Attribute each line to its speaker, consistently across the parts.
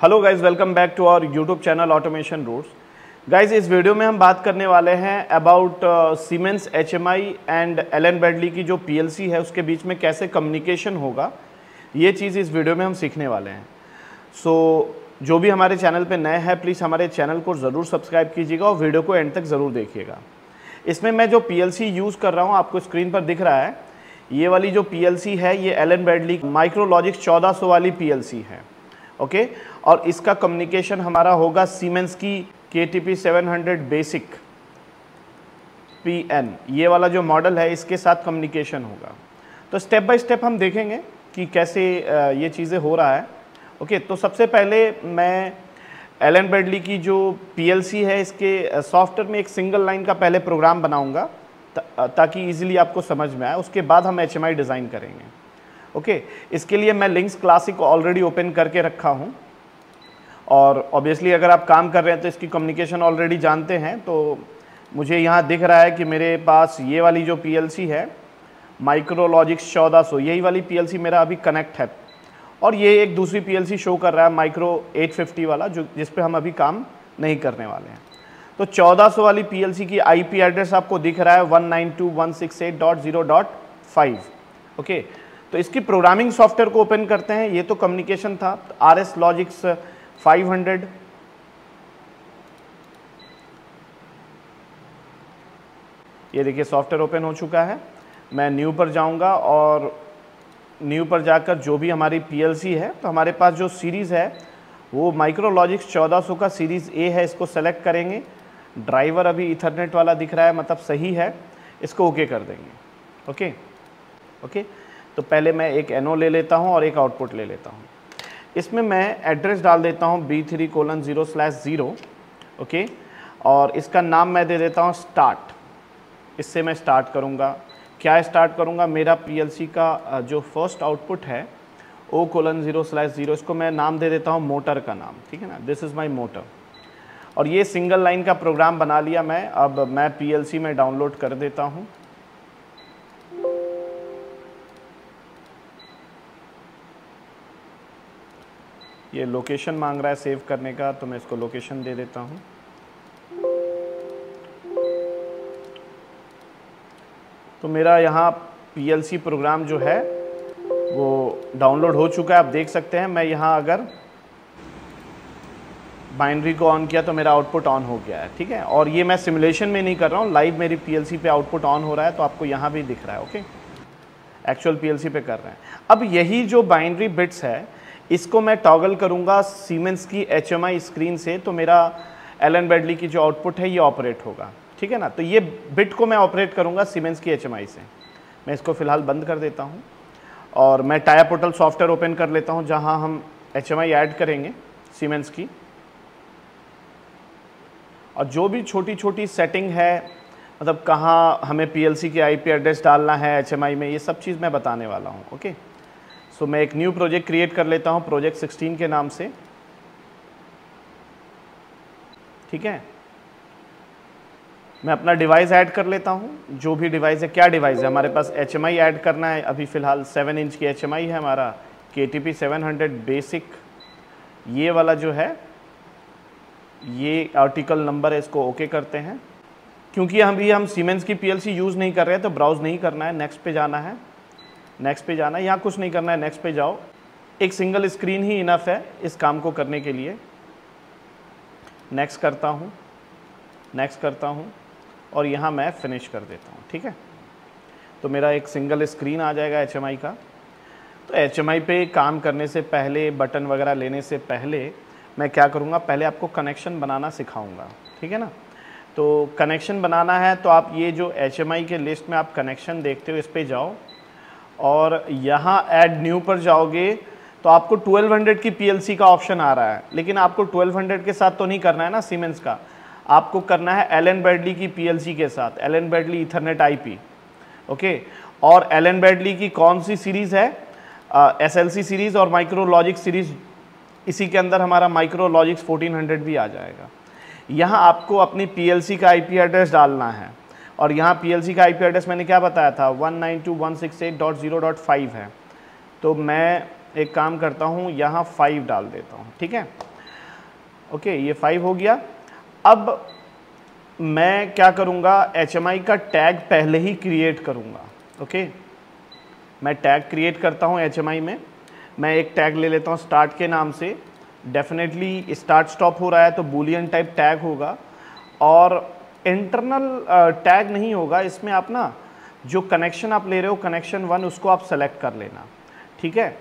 Speaker 1: Hello guys, welcome back to our YouTube channel automation roots. Guys, इस video में हम बात करने वाले हैं about Siemens HMI and Allen Bradley की जो पीएलसी है उसके बीच में कैसे कम्युनिकेशन होगा, ये चीज़ इस वीडियो में हम सीखने वाले हैं। जो भी हमारे चैनल पे नए हैं प्लीज़ हमारे चैनल को ज़रूर सब्सक्राइब कीजिएगा और वीडियो को एंड तक ज़रूर देखिएगा। इसमें मैं जो पीएलसी यूज़ कर रहा हूँ आपको स्क्रीन पर दिख रहा है, ये वाली जो पीएलसी है ये एलन ब्रैडली माइक्रोलॉजिक्स 1400 वाली पीएलसी है। ओके, और इसका कम्युनिकेशन हमारा होगा सीमेंस की KTP 700 बेसिक PN, ये वाला जो मॉडल है इसके साथ कम्युनिकेशन होगा। तो स्टेप बाय स्टेप हम देखेंगे कि कैसे ये चीज़ें हो रहा है। ओके, तो सबसे पहले मैं एलन ब्रैडली की जो पीएलसी है इसके सॉफ्टवेयर में एक सिंगल लाइन का पहले प्रोग्राम बनाऊंगा ताकि इजीली आपको समझ में आए। उसके बाद हम HMI डिज़ाइन करेंगे। ओके, इसके लिए मैं लिंक्स क्लासिक ऑलरेडी ओपन करके रखा हूँ और ऑब्वियसली अगर आप काम कर रहे हैं तो इसकी कम्युनिकेशन ऑलरेडी जानते हैं। तो मुझे यहाँ दिख रहा है कि मेरे पास ये वाली जो पीएलसी है माइक्रोलॉजिक्स 1400, यही वाली पीएलसी मेरा अभी कनेक्ट है और ये एक दूसरी पीएलसी शो कर रहा है माइक्रो 850 वाला, जो जिस पे हम अभी काम नहीं करने वाले हैं। तो 1400 वाली पीएलसी की IP एड्रेस आपको दिख रहा है 192.168.0.5। ओके, तो इसकी प्रोग्रामिंग सॉफ्टवेयर को ओपन करते हैं। ये तो कम्युनिकेशन था, RS लॉजिक्स 500, ये देखिए सॉफ्टवेयर ओपन हो चुका है। मैं न्यू पर जाऊंगा और न्यू पर जाकर जो भी हमारी पीएलसी है, तो हमारे पास जो सीरीज़ है वो माइक्रोलॉजिक्स 1400 का सीरीज़ A है, इसको सेलेक्ट करेंगे। ड्राइवर अभी इथरनेट वाला दिख रहा है, मतलब सही है, इसको ओके कर देंगे। ओके ओके, तो पहले मैं एक NO ले लेता हूँ और एक आउटपुट ले लेता हूँ। इसमें मैं एड्रेस डाल देता हूँ B3:0/0। ओके, और इसका नाम मैं दे देता हूँ स्टार्ट। इससे मैं स्टार्ट करूँगा। क्या स्टार्ट करूँगा, मेरा पीएलसी का जो फर्स्ट आउटपुट है O:0/0, इसको मैं नाम दे देता हूँ मोटर का नाम। ठीक है ना, दिस इज़ माई मोटर। और ये सिंगल लाइन का प्रोग्राम बना लिया मैं। अब मैं पीएलसी में डाउनलोड कर देता हूँ। ये लोकेशन मांग रहा है सेव करने का, तो मैं इसको लोकेशन दे देता हूँ। तो मेरा यहाँ पीएलसी प्रोग्राम जो है वो डाउनलोड हो चुका है, आप देख सकते हैं। मैं यहाँ अगर बाइनरी को ऑन किया तो मेरा आउटपुट ऑन हो गया है। ठीक है, और ये मैं सिमुलेशन में नहीं कर रहा हूँ, लाइव मेरी पीएलसी पे आउटपुट ऑन हो रहा है, तो आपको यहाँ भी दिख रहा है। ओके, एक्चुअल पीएलसी पे कर रहे हैं। अब यही जो बाइनरी बिट्स है इसको मैं टॉगल करूँगा सीमेंस की HMI स्क्रीन से, तो मेरा एलन ब्रैडली की जो आउटपुट है ये ऑपरेट होगा। ठीक है ना, तो ये बिट को मैं ऑपरेट करूँगा सीमेंस की HMI से। मैं इसको फ़िलहाल बंद कर देता हूँ और मैं टाया पोर्टल सॉफ्टवेयर ओपन कर लेता हूँ जहाँ हम HMI ऐड करेंगे सीमेंस की। और जो भी छोटी छोटी सेटिंग है, मतलब कहाँ हमें पीएलसी की IP एड्रेस डालना है HMI में, ये सब चीज़ मैं बताने वाला हूँ। ओके, सो मैं एक न्यू प्रोजेक्ट क्रिएट कर लेता हूँ प्रोजेक्ट 16 के नाम से। ठीक है, मैं अपना डिवाइस ऐड कर लेता हूँ, जो भी डिवाइस है। क्या डिवाइस है हमारे पास, HMI ऐड करना है। अभी फ़िलहाल 7 इंच की HMI है हमारा, KTP 700 बेसिक। ये वाला जो है ये आर्टिकल नंबर है, इसको ओके करते हैं। क्योंकि हम सीमेंस की पीएलसी यूज़ नहीं कर रहे हैं तो ब्राउज़ नहीं करना है, नेक्स्ट पे जाना है। नेक्स्ट पे जाना है, यहाँ कुछ नहीं करना है, नेक्स्ट पे जाओ। एक सिंगल स्क्रीन ही इनफ है इस काम को करने के लिए। नेक्स्ट करता हूँ, नेक्स्ट करता हूँ और यहाँ मैं फिनिश कर देता हूँ। ठीक है, तो मेरा एक सिंगल स्क्रीन आ जाएगा HMI का। तो HMI पे काम करने से पहले, बटन वगैरह लेने से पहले मैं क्या करूँगा, पहले आपको कनेक्शन बनाना सिखाऊँगा। ठीक है ना, तो कनेक्शन बनाना है तो आप ये जो HMI के लिस्ट में आप कनेक्शन देखते हो इस पर जाओ और यहाँ ऐड न्यू पर जाओगे तो आपको 1200 की पीएलसी का ऑप्शन आ रहा है। लेकिन आपको 1200 के साथ तो नहीं करना है ना सीमेंस का, आपको करना है एलन ब्रैडली की पीएलसी के साथ, Allen Bradley Ethernet IP। Okay, और एलन ब्रैडली की कौन सी सीरीज़ है, SLC सीरीज़ और माइक्रोलॉजिक्स सीरीज़। इसी के अंदर हमारा माइक्रोलॉजिक्स 1400 भी आ जाएगा। यहाँ आपको अपनी पीएलसी का IP एड्रेस डालना है और यहाँ पीएलसी का IP एड्रेस मैंने क्या बताया था 192.168.0.5 है। तो मैं एक काम करता हूँ, यहाँ 5 डाल देता हूँ। ठीक है, ओके, ये 5 हो गया। अब मैं क्या करूँगा, HMI का टैग पहले ही क्रिएट करूँगा। ओके, मैं टैग क्रिएट करता हूँ HMI में। मैं एक टैग ले लेता हूँ स्टार्ट के नाम से। डेफिनेटली स्टार्ट स्टॉप हो रहा है तो बूलियन टाइप टैग होगा, और इंटरनल टैग नहीं होगा इसमें। आप ना जो कनेक्शन आप ले रहे हो, कनेक्शन 1, उसको आप सेलेक्ट कर लेना, ठीक है।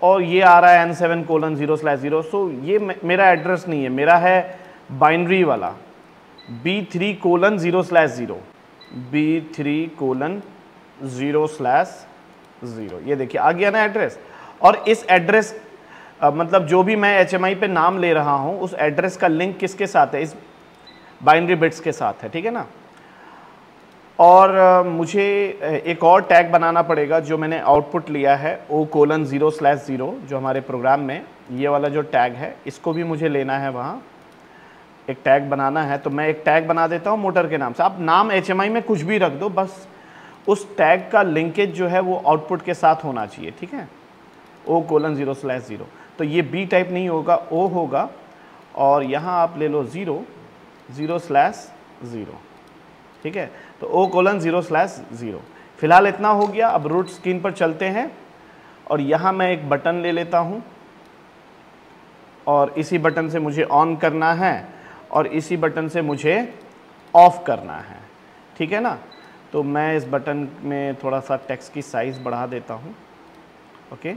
Speaker 1: और ये आ रहा है N7:0/0, सो ये मेरा एड्रेस नहीं है, मेरा है बाइनरी वाला B3:0/0, B3:0/0। ये देखिए आ गया ना एड्रेस। और इस एड्रेस मतलब जो भी मैं HMI पे नाम ले रहा हूँ, उस एड्रेस का लिंक किसके साथ है, इस बाइनरी बिट्स के साथ है, ठीक है ना। और मुझे एक और टैग बनाना पड़ेगा जो मैंने आउटपुट लिया है O:0/0, जो हमारे प्रोग्राम में ये वाला जो टैग है, इसको भी मुझे लेना है, वहाँ एक टैग बनाना है। तो मैं एक टैग बना देता हूँ मोटर के नाम से। आप नाम HMI में कुछ भी रख दो, बस उस टैग का लिंकेज जो है वो आउटपुट के साथ होना चाहिए, ठीक है। O:0/0। तो ये B टाइप नहीं होगा, O होगा, और यहाँ आप ले लो 0:0/0, ठीक है। तो O:0/0। फिलहाल इतना हो गया। अब रूट स्क्रीन पर चलते हैं, और यहाँ मैं एक बटन ले लेता हूँ, और इसी बटन से मुझे ऑन करना है, और इसी बटन से मुझे ऑफ करना है, ठीक है ना। तो मैं इस बटन में थोड़ा सा टेक्स्ट की साइज़ बढ़ा देता हूँ, ओके।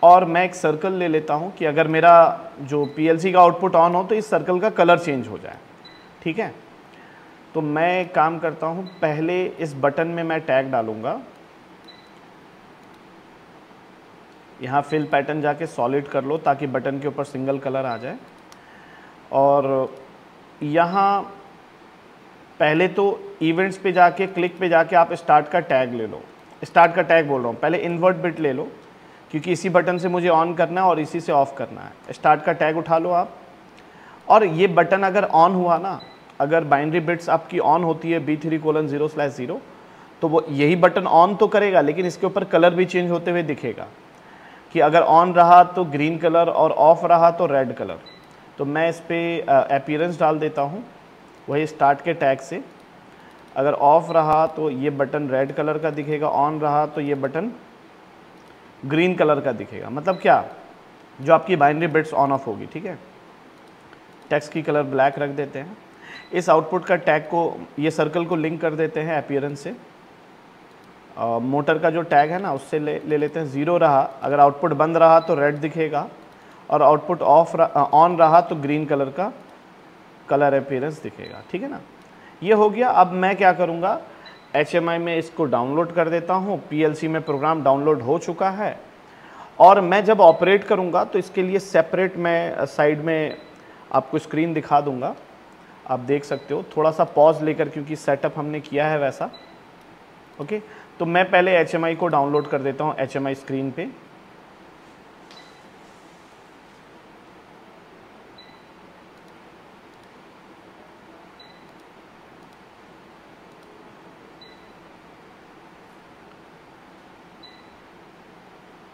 Speaker 1: और मैं एक सर्कल ले लेता हूँ कि अगर मेरा जो PLC का आउटपुट ऑन हो तो इस सर्कल का कलर चेंज हो जाए, ठीक है। तो मैं एक काम करता हूँ, पहले इस बटन में मैं टैग डालूँगा। यहाँ फिल पैटर्न जाके सॉलिड कर लो ताकि बटन के ऊपर सिंगल कलर आ जाए। और यहाँ पहले तो इवेंट्स पे जाके, क्लिक पे जाके आप स्टार्ट का टैग ले लो। स्टार्ट का टैग बोल रहा हूँ, पहले इन्वर्ट बिट ले लो, क्योंकि इसी बटन से मुझे ऑन करना है और इसी से ऑफ करना है। स्टार्ट का टैग उठा लो आप, और ये बटन अगर ऑन हुआ ना, अगर बाइनरी बिट्स आपकी ऑन होती है B3:0/0, तो वो यही बटन ऑन तो करेगा, लेकिन इसके ऊपर कलर भी चेंज होते हुए दिखेगा कि अगर ऑन रहा तो ग्रीन कलर और ऑफ रहा तो रेड कलर। तो मैं इस पर अपीयरेंस डाल देता हूँ, वही स्टार्ट के टैग से। अगर ऑफ रहा तो ये बटन रेड कलर का दिखेगा, ऑन रहा तो ये बटन ग्रीन कलर का दिखेगा। मतलब क्या, जो आपकी बाइनरी बिट्स ऑन ऑफ होगी, ठीक है। टेक्स्ट की कलर ब्लैक रख देते हैं। इस आउटपुट का टैग को, ये सर्कल को लिंक कर देते हैं अपीयरेंस से। मोटर का जो टैग है ना, उससे ले लेते हैं। 0 रहा, अगर आउटपुट बंद रहा तो रेड दिखेगा, और आउटपुट ऑन रहा तो ग्रीन कलर का कलर अपीयरेंस दिखेगा, ठीक है ना। ये हो गया। अब मैं क्या करूँगा, HMI में इसको डाउनलोड कर देता हूँ। PLC में प्रोग्राम डाउनलोड हो चुका है, और मैं जब ऑपरेट करूँगा तो इसके लिए सेपरेट मैं साइड में आपको स्क्रीन दिखा दूँगा, आप देख सकते हो। थोड़ा सा पॉज लेकर, क्योंकि सेटअप हमने किया है वैसा, ओके। तो मैं पहले HMI को डाउनलोड कर देता हूँ HMI स्क्रीन पे।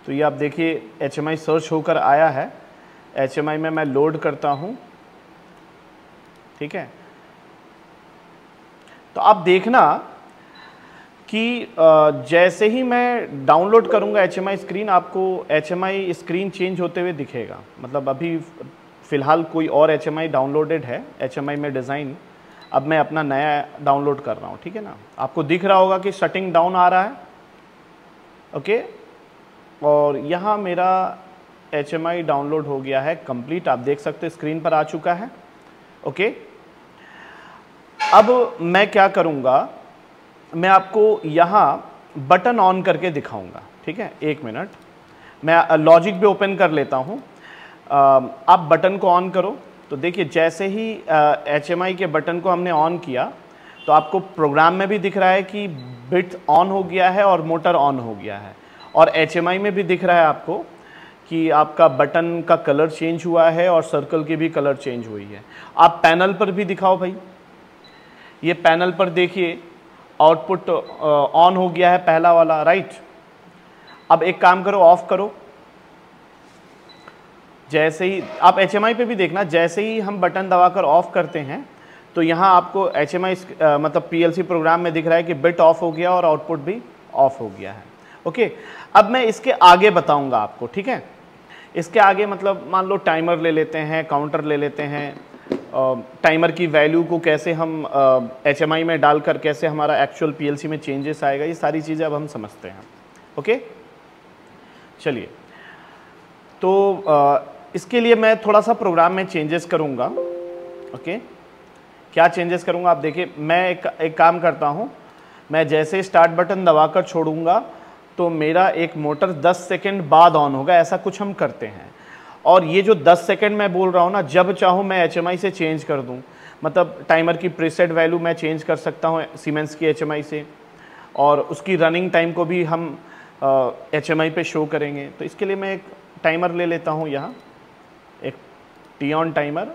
Speaker 1: तो ये आप देखिए HMI सर्च होकर आया है। HMI में मैं लोड करता हूँ, ठीक है। तो आप देखना कि जैसे ही मैं डाउनलोड करूँगा HMI स्क्रीन, आपको HMI स्क्रीन चेंज होते हुए दिखेगा। मतलब अभी फ़िलहाल कोई और HMI डाउनलोडेड है, HMI में डिज़ाइन। अब मैं अपना नया डाउनलोड कर रहा हूँ, ठीक है ना। आपको दिख रहा होगा कि शटिंग डाउन आ रहा है, ओके। और यहाँ मेरा HMI डाउनलोड हो गया है कंप्लीट, आप देख सकते हो स्क्रीन पर आ चुका है, ओके। अब मैं क्या करूँगा, मैं आपको यहाँ बटन ऑन करके दिखाऊंगा, ठीक है। एक मिनट, मैं लॉजिक भी ओपन कर लेता हूँ। आप बटन को ऑन करो, तो देखिए जैसे ही HMI के बटन को हमने ऑन किया तो आपको प्रोग्राम में भी दिख रहा है कि बिट ऑन हो गया है और मोटर ऑन हो गया है, और HMI में भी दिख रहा है आपको कि आपका बटन का कलर चेंज हुआ है और सर्कल की भी कलर चेंज हुई है। आप पैनल पर भी दिखाओ भाई, ये पैनल पर देखिए आउटपुट ऑन हो गया है पहला वाला, राइट। अब एक काम करो, ऑफ करो। जैसे ही आप HMI पे भी देखना, जैसे ही हम बटन दबाकर ऑफ करते हैं तो यहाँ आपको HMI मतलब PLC प्रोग्राम में दिख रहा है कि बिट ऑफ हो गया और आउटपुट भी ऑफ हो गया है। ओके, अब मैं इसके आगे बताऊंगा आपको, ठीक है। इसके आगे मतलब मान लो टाइमर ले लेते हैं, काउंटर ले लेते हैं, टाइमर की वैल्यू को कैसे हम HMI में डालकर कैसे हमारा एक्चुअल PLC में चेंजेस आएगा, ये सारी चीज़ें अब हम समझते हैं। ओके, चलिए, तो इसके लिए मैं थोड़ा सा प्रोग्राम में चेंजेस करूँगा। ओके, क्या चेंजेस करूँगा आप देखिए, मैं एक काम करता हूँ, मैं जैसे स्टार्ट बटन दबाकर छोड़ूंगा तो मेरा एक मोटर 10 सेकंड बाद ऑन होगा, ऐसा कुछ हम करते हैं। और ये जो 10 सेकंड मैं बोल रहा हूँ ना, जब चाहूँ मैं HMI से चेंज कर दूँ, मतलब टाइमर की प्रीसेट वैल्यू मैं चेंज कर सकता हूँ सीमेंस की HMI से, और उसकी रनिंग टाइम को भी हम HMI पे शो करेंगे। तो इसके लिए मैं एक टाइमर ले लेता हूँ, यहाँ एक T-on टाइमर,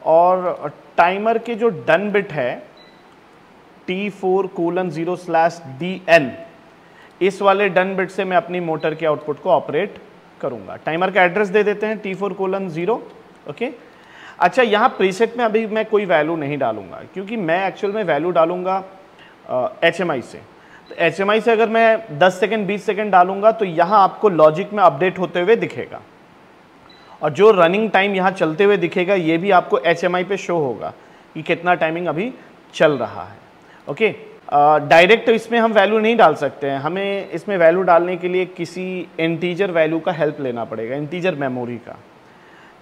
Speaker 1: और टाइमर के जो डन बिट है T4:0/DN, इस वाले डन बिट से मैं अपनी मोटर के आउटपुट को ऑपरेट करूंगा। टाइमर का एड्रेस दे देते हैं T4:0। ओके, अच्छा, यहाँ प्रीसेट में अभी मैं कोई वैल्यू नहीं डालूंगा, क्योंकि मैं एक्चुअल में वैल्यू डालूंगा HMI से। तो HMI से अगर मैं 10 सेकंड 20 सेकंड डालूंगा तो यहाँ आपको लॉजिक में अपडेट होते हुए दिखेगा, और जो रनिंग टाइम यहाँ चलते हुए दिखेगा ये भी आपको HMI पे शो होगा कि कितना टाइमिंग अभी चल रहा है। ओके, डायरेक्ट इसमें हम वैल्यू नहीं डाल सकते हैं, हमें इसमें वैल्यू डालने के लिए किसी इंटीजर वैल्यू का हेल्प लेना पड़ेगा, इंटीजर मेमोरी का।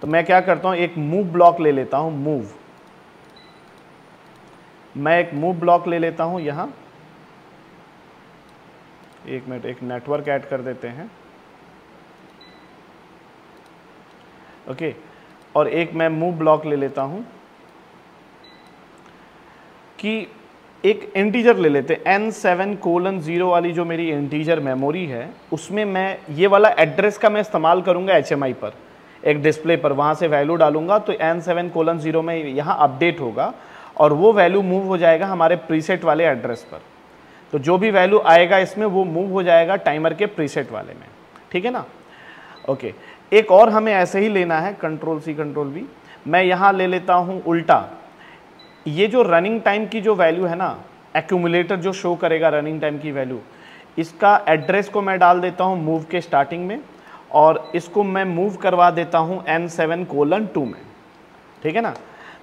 Speaker 1: तो मैं क्या करता हूँ, एक मूव ब्लॉक ले लेता हूँ, मैं एक मूव ब्लॉक ले लेता हूँ यहाँ। एक मिनट, एक नेटवर्क ऐड कर देते हैं। ओके, और एक मैं मूव ब्लॉक ले लेता हूँ कि एक इंटीजर ले लेते हैं, N7:0 वाली जो मेरी इंटीजर मेमोरी है, उसमें मैं ये वाला एड्रेस का मैं इस्तेमाल करूंगा HMI पर, एक डिस्प्ले पर, वहाँ से वैल्यू डालूंगा तो N7:0 में यहाँ अपडेट होगा और वो वैल्यू मूव हो जाएगा हमारे प्रीसेट वाले एड्रेस पर। तो जो भी वैल्यू आएगा इसमें वो मूव हो जाएगा टाइमर के प्रीसेट वाले में, ठीक है ना। ओके, एक और हमें ऐसे ही लेना है, Ctrl+C Ctrl+V। मैं यहाँ ले लेता हूँ उल्टा, ये जो रनिंग टाइम की जो वैल्यू है ना, एक्यूमुलेटर जो शो करेगा रनिंग टाइम की वैल्यू, इसका एड्रेस को मैं डाल देता हूँ मूव के स्टार्टिंग में, और इसको मैं मूव करवा देता हूँ N7:2 में, ठीक है ना।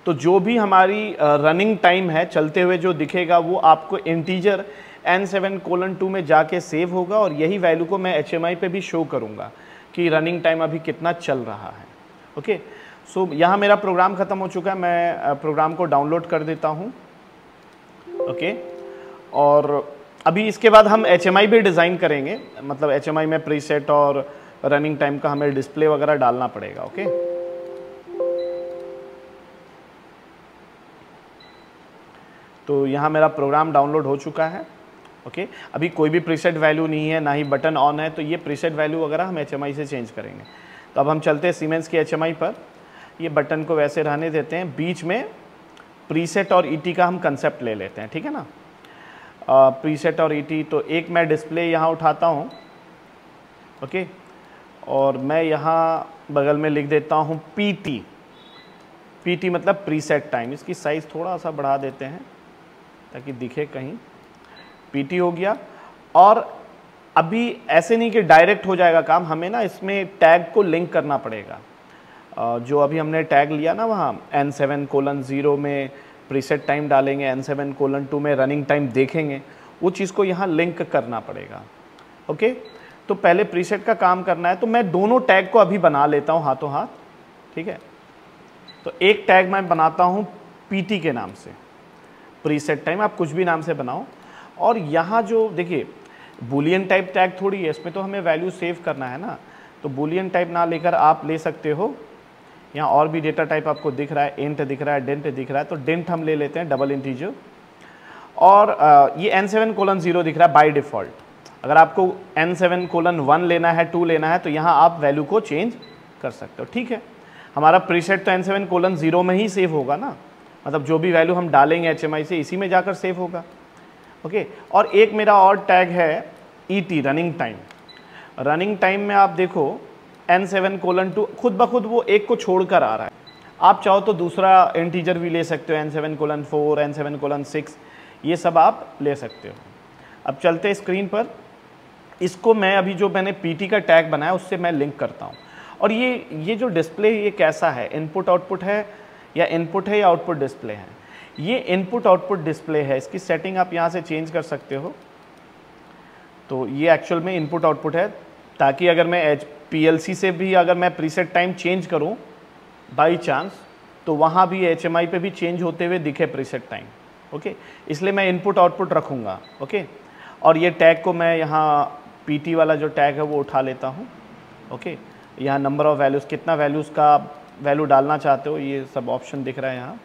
Speaker 1: तो जो भी हमारी रनिंग टाइम है चलते हुए जो दिखेगा वो आपको इंटीजर N7:2 में जाके सेव होगा, और यही वैल्यू को मैं HMI पे भी शो करूँगा कि रनिंग टाइम अभी कितना चल रहा है। ओके, सो यहाँ मेरा प्रोग्राम ख़त्म हो चुका है, मैं प्रोग्राम को डाउनलोड कर देता हूँ। ओके, और अभी इसके बाद हम HMI भी डिज़ाइन करेंगे, मतलब HMI में प्रीसेट और रनिंग टाइम का हमें डिस्प्ले वगैरह डालना पड़ेगा। ओके, तो यहाँ मेरा प्रोग्राम डाउनलोड हो चुका है। ओके, अभी कोई भी प्रीसेट वैल्यू नहीं है, ना ही बटन ऑन है, तो ये प्रीसेट वैल्यू वगैरह हम HMI से चेंज करेंगे। तो अब हम चलते हैं सीमेंस की HMI पर, ये बटन को वैसे रहने देते हैं, बीच में प्रीसेट और ET का हम कंसेप्ट ले लेते हैं, ठीक है ना। प्रीसेट और ET, तो एक मैं डिस्प्ले यहाँ उठाता हूँ। ओके, और मैं यहाँ बगल में लिख देता हूँ PT मतलब प्रीसेट टाइम। इसकी साइज़ थोड़ा सा बढ़ा देते हैं ताकि दिखे कहीं। PT हो गया, और अभी ऐसे नहीं कि डायरेक्ट हो जाएगा काम, हमें ना इसमें टैग को लिंक करना पड़ेगा। जो अभी हमने टैग लिया ना, वहाँ N7:0 में प्रीसेट टाइम डालेंगे, N7:2 में रनिंग टाइम देखेंगे, वो चीज़ को यहाँ लिंक करना पड़ेगा। ओके, तो पहले प्रीसेट का काम करना है, तो मैं दोनों टैग को अभी बना लेता हूँ हाथों हाथ, ठीक है। तो एक टैग मैं बनाता हूँ PT के नाम से, प्रीसेट टाइम, आप कुछ भी नाम से बनाओ। और यहाँ जो देखिए बूलियन टाइप टैग थोड़ी है, इसमें तो हमें वैल्यू सेव करना है ना, तो बूलियन टाइप ना लेकर आप ले सकते हो, यहाँ और भी डेटा टाइप आपको दिख रहा है, इंट दिख रहा है, डेंट दिख रहा है, तो डेंट हम ले लेते हैं, डबल इंटीजर। और ये N7:0 दिख रहा है बाय डिफ़ॉल्ट। अगर आपको N7:1 लेना है, 2 लेना है, तो यहाँ आप वैल्यू को चेंज कर सकते हो, ठीक है। हमारा प्रीसेट तो N7:0 में ही सेव होगा ना, मतलब जो भी वैल्यू हम डालेंगे HMI से इसी में जाकर सेव होगा। ओके, और एक मेरा और टैग है ET, running time. Running time में आप देखो n7:2 खुद ब खुद वो एक को छोड़कर आ रहा है। आप चाहो तो दूसरा इंटीजर भी ले सकते हो, n7:4, n7:6, ये सब आप ले सकते हो। अब चलते हैं स्क्रीन पर। इसको मैं अभी जो मैंने PT का टैग बनाया उससे मैं लिंक करता हूँ। और ये जो डिस्प्ले ये कैसा है, इनपुट आउटपुट है या इनपुट है या आउटपुट डिस्प्ले है? ये इनपुट आउटपुट डिस्प्ले है। इसकी सेटिंग आप यहाँ से चेंज कर सकते हो। तो ये एक्चुअल में इनपुट आउटपुट है, ताकि अगर मैं PLC से भी अगर मैं प्रीसेट टाइम चेंज करूँ बाई चांस, तो वहाँ भी HMI पे भी चेंज होते हुए दिखे प्रीसेट टाइम। ओके, इसलिए मैं इनपुट आउटपुट रखूँगा। ओके, और ये टैग को मैं यहाँ PT वाला जो टैग है वो उठा लेता हूँ। ओके, यहाँ नंबर ऑफ़ वैल्यूज़, कितना वैल्यूज़ का वैल्यू डालना चाहते हो, ये सब ऑप्शन दिख रहा है यहाँ।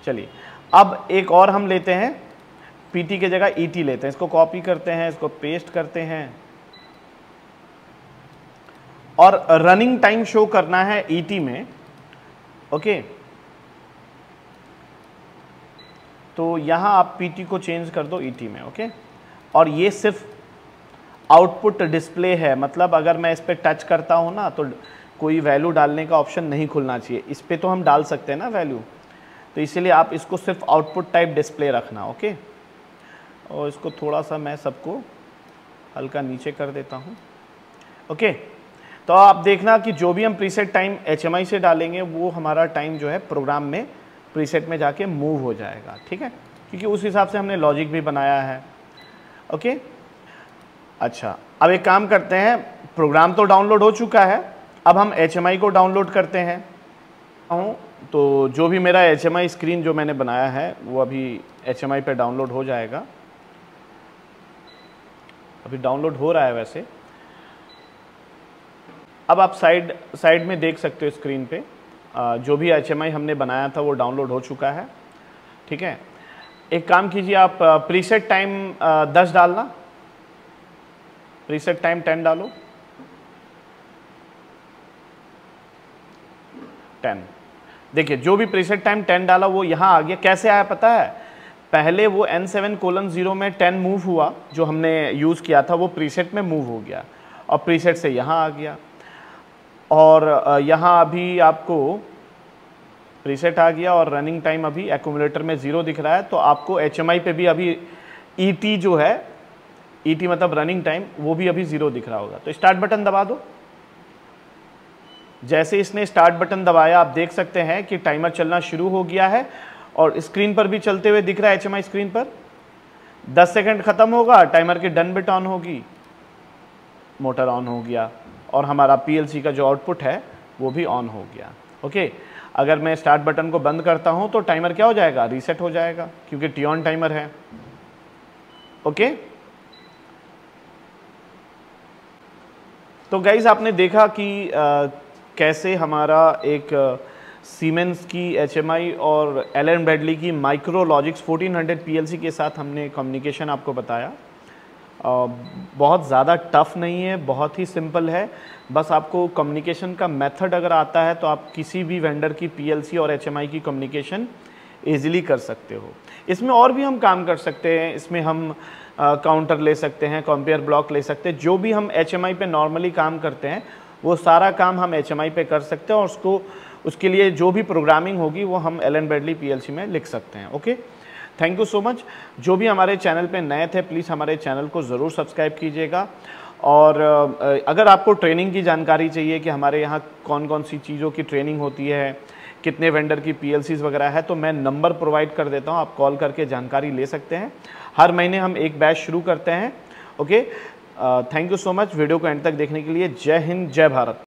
Speaker 1: चलिए, अब एक और हम लेते हैं, PT की जगह ET लेते हैं। इसको कॉपी करते हैं, इसको पेस्ट करते हैं और रनिंग टाइम शो करना है ET में। ओके, तो यहाँ आप PT को चेंज कर दो ET में। ओके, और ये सिर्फ आउटपुट डिस्प्ले है, मतलब अगर मैं इस पर टच करता हूँ ना तो कोई वैल्यू डालने का ऑप्शन नहीं खुलना चाहिए। इस पर तो हम डाल सकते हैं ना वैल्यू, तो इसीलिए आप इसको सिर्फ आउटपुट टाइप डिस्प्ले रखना। ओके, और इसको थोड़ा सा मैं सबको हल्का नीचे कर देता हूँ। ओके, तो आप देखना कि जो भी हम प्रीसेट टाइम HMI से डालेंगे वो हमारा टाइम जो है प्रोग्राम में प्रीसेट में जाके मूव हो जाएगा। ठीक है, क्योंकि उस हिसाब से हमने लॉजिक भी बनाया है। ओके, अच्छा, अब एक काम करते हैं, प्रोग्राम तो डाउनलोड हो चुका है, अब हम HMI को डाउनलोड करते हैं। तो जो भी मेरा HMI स्क्रीन जो मैंने बनाया है वो अभी HMI पे डाउनलोड हो जाएगा। अभी डाउनलोड हो रहा है वैसे। अब आप साइड में देख सकते हो स्क्रीन पे, जो भी HMI हमने बनाया था वो डाउनलोड हो चुका है। ठीक है, एक काम कीजिए, आप प्रीसेट टाइम 10 डालना, प्रीसेट टाइम 10 डालो, 10। देखिए, जो भी प्रीसेट टाइम 10 डाला वो यहाँ आ गया। कैसे आया पता है? पहले वो n7:0 में 10 मूव हुआ, जो हमने यूज़ किया था वो प्रीसेट में मूव हो गया और प्रीसेट से यहाँ आ गया। और यहाँ अभी आपको प्रीसेट आ गया और रनिंग टाइम अभी एक्यूमुलेटर में 0 दिख रहा है। तो आपको HMI पे भी अभी ET जो है, ET मतलब रनिंग टाइम, वो भी अभी 0 दिख रहा होगा। तो स्टार्ट बटन दबा दो। जैसे इसने स्टार्ट बटन दबाया, आप देख सकते हैं कि टाइमर चलना शुरू हो गया है और स्क्रीन पर भी चलते हुए दिख रहा है। HMI स्क्रीन पर 10 सेकंड खत्म होगा, टाइमर की डन बिट ऑन होगी, मोटर ऑन हो गया और हमारा PLC का जो आउटपुट है वो भी ऑन हो गया। ओके, अगर मैं स्टार्ट बटन को बंद करता हूं तो टाइमर क्या हो जाएगा? रीसेट हो जाएगा, क्योंकि टी ऑन टाइमर है। ओके, तो गाइज आपने देखा कि कैसे हमारा एक सीमेंस की HMI और एलन ब्रैडली की माइक्रोलॉजिक्स 1400 PLC के साथ हमने कम्युनिकेशन आपको बताया। बहुत ज़्यादा टफ नहीं है, बहुत ही सिंपल है। बस आपको कम्युनिकेशन का मेथड अगर आता है तो आप किसी भी वेंडर की PLC और HMI की कम्युनिकेशन ईजिली कर सकते हो। इसमें और भी हम काम कर सकते हैं। इसमें हम काउंटर ले सकते हैं, कंपेयर ब्लॉक ले सकते हैं। जो भी हम HMI पे नॉर्मली काम करते हैं वो सारा काम हम HMI पे कर सकते हैं और उसके लिए जो भी प्रोग्रामिंग होगी वो हम एलन ब्रैडली PLC में लिख सकते हैं। Okay, thank you so much. जो भी हमारे चैनल पे नए थे प्लीज़ हमारे चैनल को ज़रूर सब्सक्राइब कीजिएगा। और अगर आपको ट्रेनिंग की जानकारी चाहिए कि हमारे यहाँ कौन कौन सी चीज़ों की ट्रेनिंग होती है, कितने वेंडर की PLCs वगैरह है, तो मैं नंबर प्रोवाइड कर देता हूँ, आप कॉल करके जानकारी ले सकते हैं। हर महीने हम एक बैच शुरू करते हैं। Okay, thank you so much video को एंड तक देखने के लिए। जय हिंद, जय भारत।